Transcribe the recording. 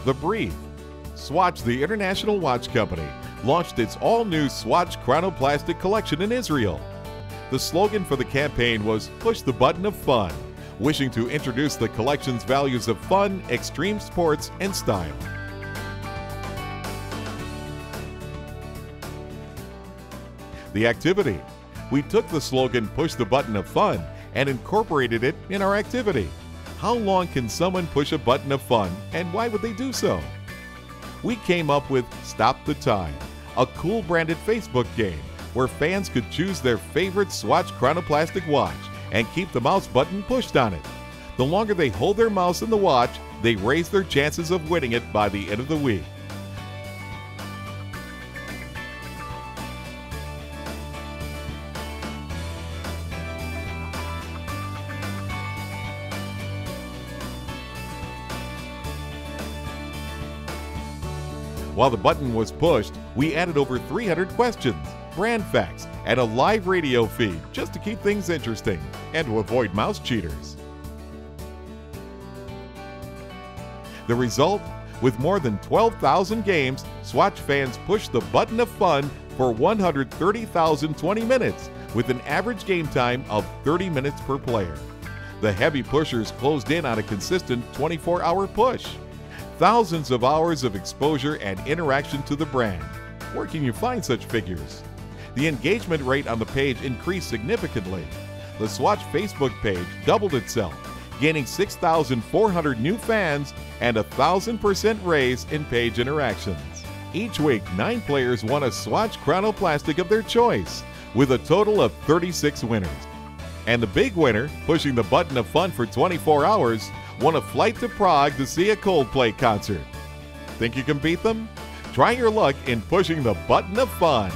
The brief. Swatch, the international watch company, launched its all-new Swatch Chrono Plastic collection in Israel. The slogan for the campaign was "Push the button of fun," wishing to introduce the collection's values of fun, extreme sports, and style. The activity. We took the slogan "Push the button of fun" and incorporated it in our activity. How long can someone push a button of fun, and why would they do so? We came up with Stop the Time, a cool branded Facebook game where fans could choose their favorite Swatch Chrono Plastic watch and keep the mouse button pushed on it. The longer they hold their mouse in the watch, they raise their chances of winning it by the end of the week. While the button was pushed, we added over 300 questions, brand facts, and a live radio feed just to keep things interesting and to avoid mouse cheaters. The result? With more than 12,000 games, Swatch fans pushed the button of fun for 130,020 minutes, with an average game time of 30 minutes per player. The heavy pushers closed in on a consistent 24-hour push. Thousands of hours of exposure and interaction to the brand. Where can you find such figures? The engagement rate on the page increased significantly. The Swatch Facebook page doubled itself, gaining 6,400 new fans and a 1,000% raise in page interactions. Each week, 9 players won a Swatch Chrono Plastic of their choice, with a total of 36 winners. And the big winner, pushing the button of fun for 24 hours, won a flight to Prague to see a Coldplay concert. Think you can beat them? Try your luck in pushing the button of fun.